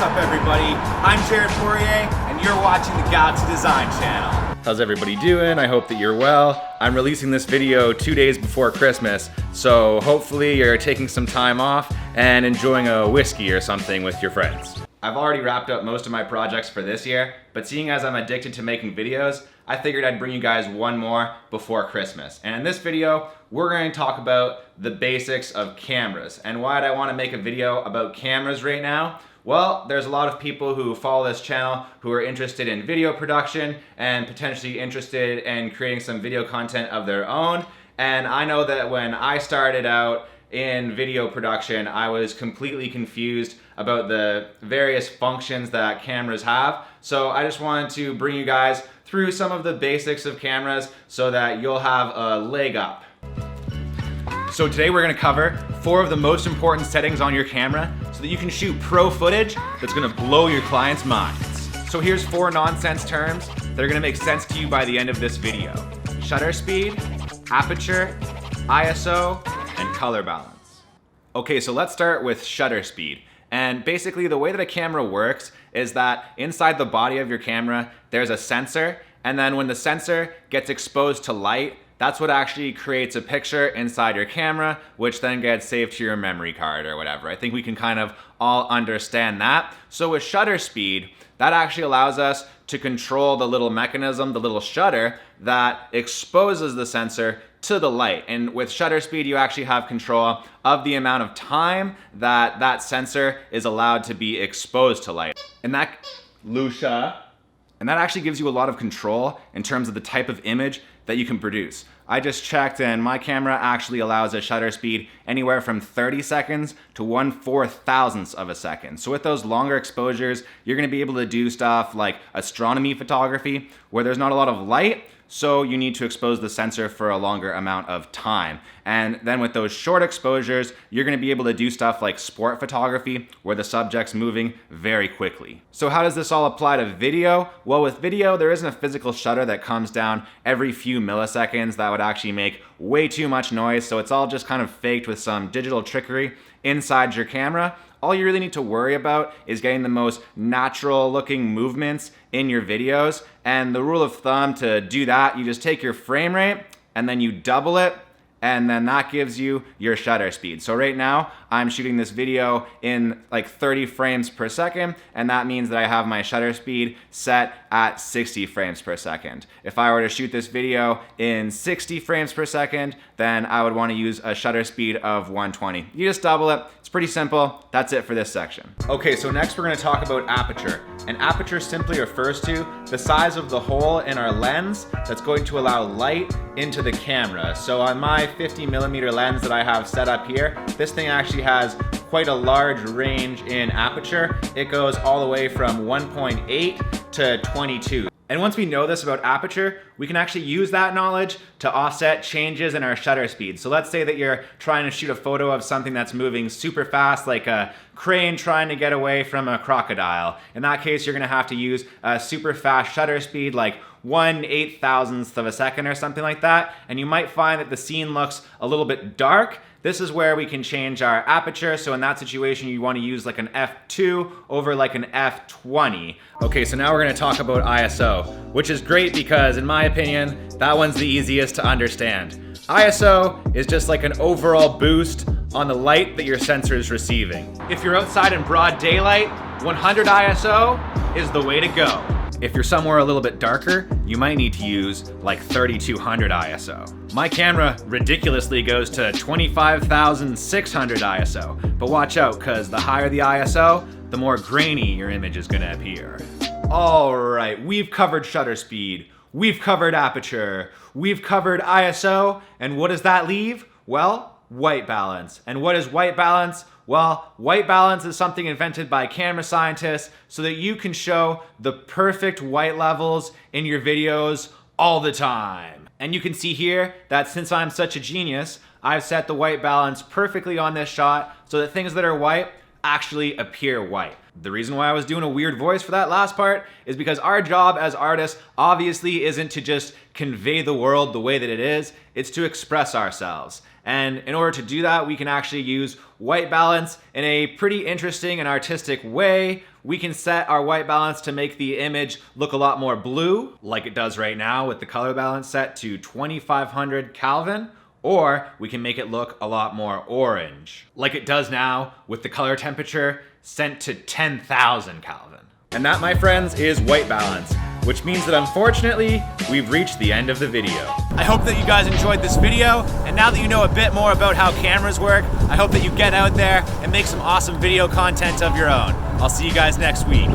up, everybody? I'm Jared Poirier, and you're watching the Galaxy Design Channel. How's everybody doing? I hope that you're well. I'm releasing this video 2 days before Christmas, so hopefully you're taking some time off and enjoying a whiskey or something with your friends. I've already wrapped up most of my projects for this year, but seeing as I'm addicted to making videos, I figured I'd bring you guys one more before Christmas. And in this video, we're going to talk about the basics of cameras. And why did I want to make a video about cameras right now? Well, there's a lot of people who follow this channel who are interested in video production and potentially interested in creating some video content of their own. And I know that when I started out in video production, I was completely confused about the various functions that cameras have. So I just wanted to bring you guys through some of the basics of cameras so that you'll have a leg up. So today we're gonna cover 4 of the most important settings on your camera so that you can shoot pro footage that's gonna blow your clients' minds. So here's 4 nonsense terms that are gonna make sense to you by the end of this video. Shutter speed, aperture, ISO, and color balance. Okay, so let's start with shutter speed. And basically the way that a camera works is that inside the body of your camera, there's a sensor, and then when the sensor gets exposed to light, that's what actually creates a picture inside your camera, which then gets saved to your memory card or whatever. I think we can kind of all understand that. So with shutter speed, that actually allows us to control the little mechanism, the little shutter that exposes the sensor to the light. And with shutter speed, you actually have control of the amount of time that that sensor is allowed to be exposed to light. And that actually gives you a lot of control in terms of the type of image that you can produce. I just checked and my camera actually allows a shutter speed anywhere from 30 seconds to 1/4000th of a second. So with those longer exposures, you're gonna be able to do stuff like astronomy photography where there's not a lot of light, so you need to expose the sensor for a longer amount of time. And then with those short exposures, you're gonna be able to do stuff like sport photography where the subject's moving very quickly. So how does this all apply to video? Well, with video, there isn't a physical shutter that comes down every few milliseconds that would actually make way too much noise, so it's all just kind of faked with some digital trickery inside your camera. All you really need to worry about is getting the most natural looking movements in your videos. And the rule of thumb to do that, you just take your frame rate and then you double it, and then that gives you your shutter speed. So right now, I'm shooting this video in like 30 frames per second, and that means that I have my shutter speed set at 60 frames per second. If I were to shoot this video in 60 frames per second, then I would want to use a shutter speed of 120. You just double it. It's pretty simple. That's it for this section. Okay, so next we're going to talk about aperture. And aperture simply refers to the size of the hole in our lens that's going to allow light into the camera. So on my 50mm lens that I have set up here, this thing actually has quite a large range in aperture. It goes all the way from 1.8 to 22. And once we know this about aperture, we can actually use that knowledge to offset changes in our shutter speed. So let's say that you're trying to shoot a photo of something that's moving super fast, like a crane trying to get away from a crocodile. In that case, you're gonna have to use a super fast shutter speed, like 1/8000th of a second or something like that. And you might find that the scene looks a little bit dark. This is where we can change our aperture. So in that situation, you want to use like an f2 over like an f20. Okay, so now we're going to talk about ISO, which is great because in my opinion, that one's the easiest to understand. ISO is just like an overall boost on the light that your sensor is receiving. If you're outside in broad daylight, 100 ISO is the way to go. If you're somewhere a little bit darker, you might need to use like 3200 ISO. My camera ridiculously goes to 25,600 ISO, but watch out, because the higher the ISO, the more grainy your image is gonna appear. All right, we've covered shutter speed, we've covered aperture, we've covered ISO, and what does that leave? Well, white balance. And what is white balance? Well, white balance is something invented by camera scientists so that you can show the perfect white levels in your videos all the time. And you can see here that since I'm such a genius, I've set the white balance perfectly on this shot so that things that are white actually appear white. The reason why I was doing a weird voice for that last part is because our job as artists obviously isn't to just convey the world the way that it is, it's to express ourselves. And in order to do that, we can actually use white balance in a pretty interesting and artistic way we can set our white balance to make the image look a lot more blue, like it does right now with the color balance set to 2500 Kelvin, or we can make it look a lot more orange, like it does now with the color temperature set to 10,000 Kelvin. And that, my friends, is white balance, which means that unfortunately, we've reached the end of the video. I hope that you guys enjoyed this video, and now that you know a bit more about how cameras work, I hope that you get out there and make some awesome video content of your own. I'll see you guys next week.